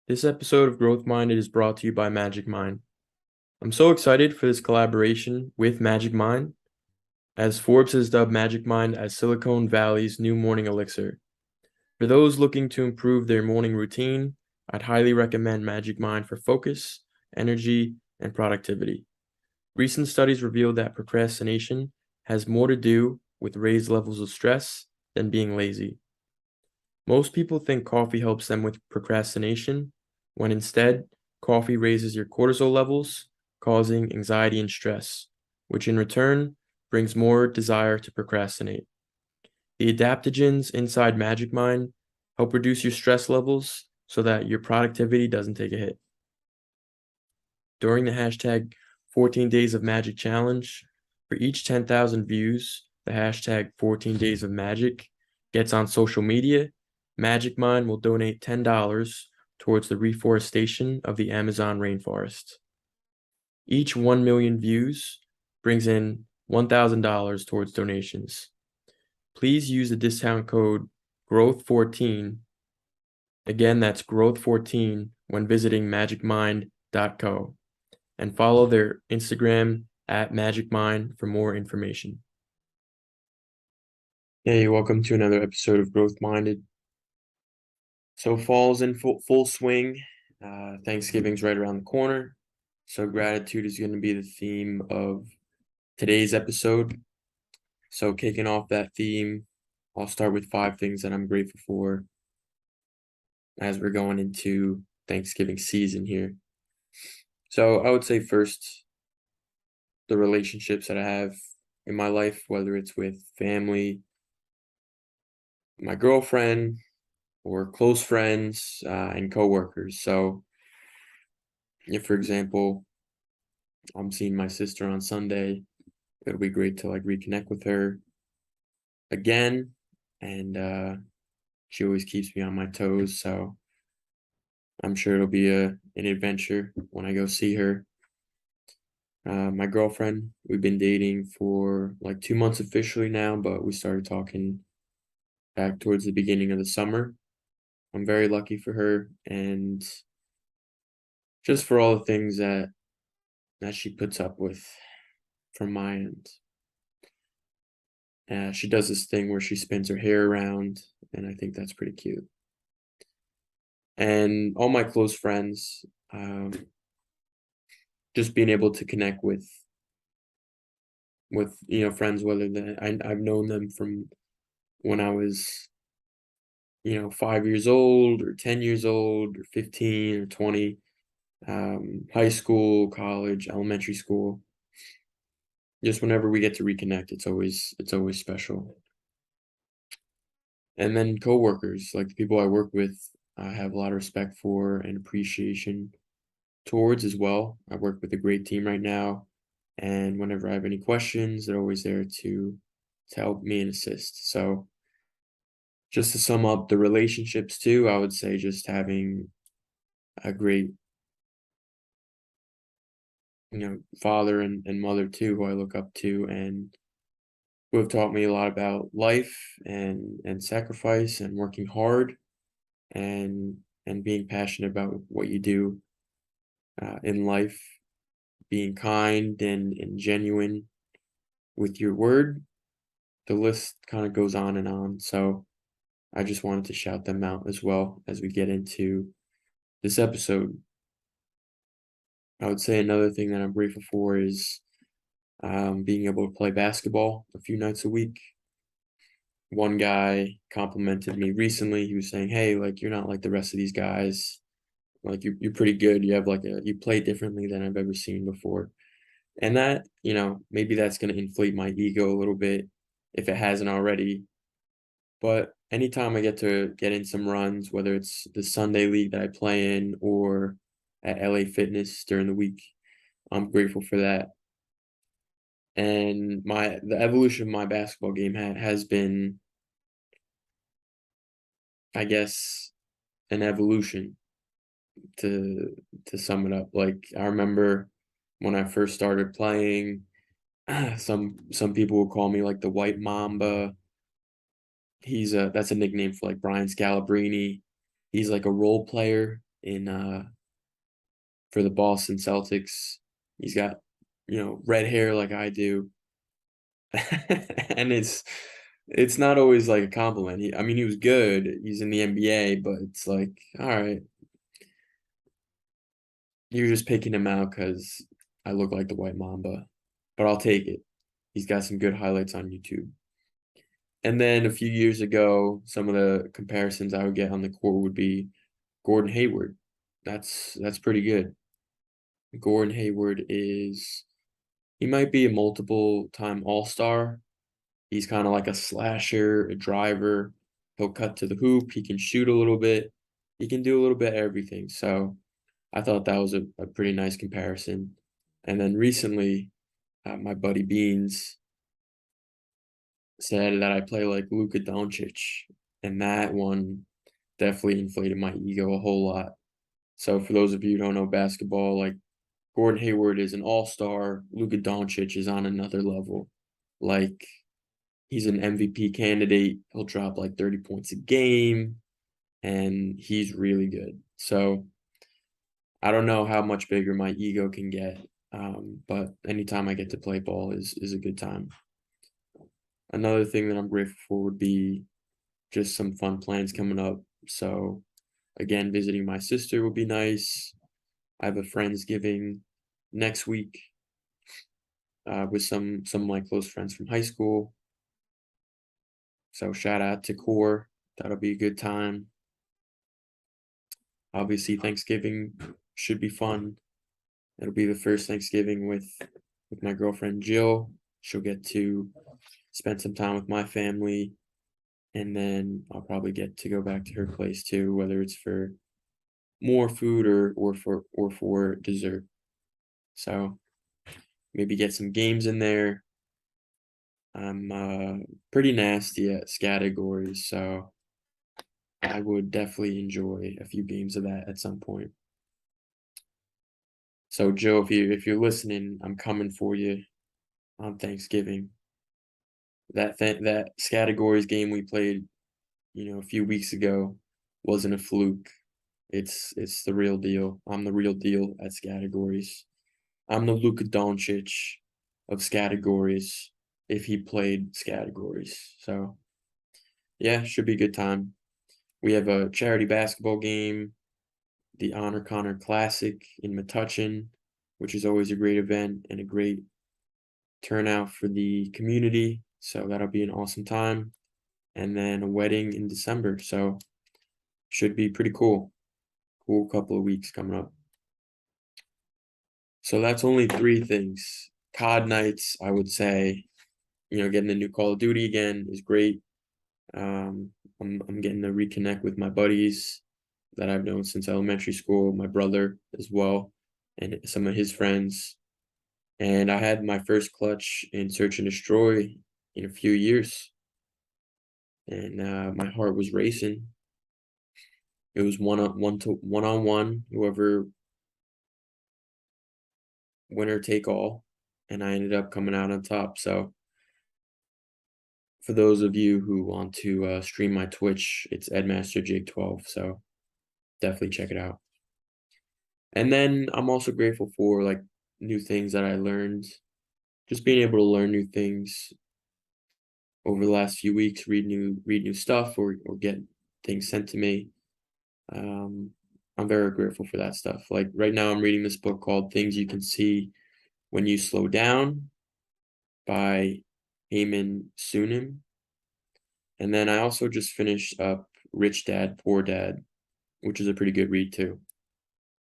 This episode of Growth Minded is brought to you by Magic Mind. I'm so excited for this collaboration with Magic Mind, as Forbes has dubbed Magic Mind as Silicon Valley's new morning elixir. For those looking to improve their morning routine, I'd highly recommend Magic Mind for focus, energy, and productivity. Recent studies reveal that procrastination has more to do with raised levels of stress than being lazy. Most people think coffee helps them with procrastination, when instead, coffee raises your cortisol levels, causing anxiety and stress, which in return brings more desire to procrastinate. The adaptogens inside Magic Mind help reduce your stress levels so that your productivity doesn't take a hit. During the hashtag 14 Days of Magic challenge, for each 10,000 views, the hashtag 14 Days of Magic gets on social media, Magic Mind will donate $10 towards the reforestation of the Amazon rainforest. Each 1 million views brings in $1,000 towards donations. Please use the discount code GROWTH14. Again, that's GROWTH14 when visiting magicmind.co, and follow their Instagram at magicmind for more information. Hey, welcome to another episode of Growth Minded. So fall's in full swing. Thanksgiving's right around the corner. So gratitude is going to be the theme of today's episode. So kicking off that theme, I'll start with 5 things that I'm grateful for as we're going into Thanksgiving season here. So I would say first, the relationships that I have in my life, whether it's with family, my girlfriend, or close friends and coworkers. So if, for example, I'm seeing my sister on Sunday, it'll be great to reconnect with her again. And she always keeps me on my toes. So I'm sure it'll be an adventure when I go see her. My girlfriend, we've been dating for 2 months officially now, but we started talking back towards the beginning of the summer. I'm very lucky for her, and just for all the things that she puts up with from my end. She does this thing where she spins her hair around, and I think that's pretty cute. And all my close friends, just being able to connect with friends, whether I've known them from when I was 5 years old or 10 years old or 15 or 20, high school, college, elementary school. Just whenever we get to reconnect, it's always special. And then coworkers, like the people I work with, I have a lot of respect for and appreciation towards as well. I work with a great team right now, and whenever I have any questions, they're always there to help me and assist. So just to sum up the relationships too, I would say just having a great father and mother too, who I look up to and who have taught me a lot about life and sacrifice and working hard and being passionate about what you do in life, being kind and genuine with your word. The list kind of goes on and on. So I just wanted to shout them out as well as we get into this episode. I would say another thing that I'm grateful for is being able to play basketball a few nights a week. One guy complimented me recently. He was saying, "Hey, you're not like the rest of these guys. You're pretty good. You have you play differently than I've ever seen before." And that, maybe that's going to inflate my ego a little bit if it hasn't already. But anytime I get to get in some runs, whether it's the Sunday league that I play in or at LA Fitness during the week, I'm grateful for that. And the evolution of my basketball game has been, I guess, an evolution to sum it up. I remember when I first started playing, some people would call me the White Mamba. That's a nickname for Brian Scalabrine. He's a role player in for the Boston Celtics. He's got, red hair like I do. And it's not always like a compliment. I mean, he was good. He's in the NBA, but it's like, all right, you're just picking him out because I look like the White Mamba, but I'll take it. He's got some good highlights on YouTube. And then a few years ago, some of the comparisons I would get on the court would be Gordon Hayward. That's pretty good. Gordon Hayward he might be a multiple time All-Star. He's kind of like a slasher, a driver. He'll cut to the hoop. He can shoot a little bit. He can do a little bit of everything. So I thought that was a pretty nice comparison. And then recently, my buddy Beans said that I play like Luka Doncic, and that one definitely inflated my ego a whole lot. So for those of you who don't know basketball, like Gordon Hayward is an all-star. Luka Doncic is on another level. Like he's an MVP candidate. He'll drop like 30 points a game, and he's really good. So I don't know how much bigger my ego can get, but anytime I get to play ball is a good time. Another thing that I'm grateful for would be just some fun plans coming up. So again, visiting my sister will be nice. I have a Friendsgiving next week with some of my close friends from high school. So shout out to Core. That'll be a good time. Obviously, Thanksgiving should be fun. It'll be the first Thanksgiving with my girlfriend Jill. She'll get to spend some time with my family, and then I'll probably get to go back to her place too, whether it's for more food or for dessert. So maybe get some games in there. I'm pretty nasty at categories, so I would definitely enjoy a few games of that at some point. So Joe, if you're listening, I'm coming for you on Thanksgiving. That categories game we played, a few weeks ago wasn't a fluke. It's the real deal. I'm the real deal at categories. I'm the Luka Doncic of categories if he played categories. So yeah, should be a good time. We have a charity basketball game, the Honor Connor Classic in Metuchen, which is always a great event and a great turnout for the community. So that'll be an awesome time. And then a wedding in December. So should be pretty cool. Cool couple of weeks coming up. So that's only 3 things. COD nights, I would say, getting the new Call of Duty again is great. I'm getting to reconnect with my buddies that I've known since elementary school, my brother as well, and some of his friends. And I had my first clutch in Search and Destroy in a few years, and my heart was racing. It was one on one, whoever winner take all, and I ended up coming out on top. So for those of you who want to stream my Twitch, it's EdmasterJake12. So definitely check it out. And then I'm also grateful for like new things that I learned, just being able to learn new things over the last few weeks, read new stuff or get things sent to me. I'm very grateful for that stuff. Like right now I'm reading this book called Things You Can See When You Slow Down by Eamon Sunim. And then I also just finished up Rich Dad, Poor Dad, which is a pretty good read too.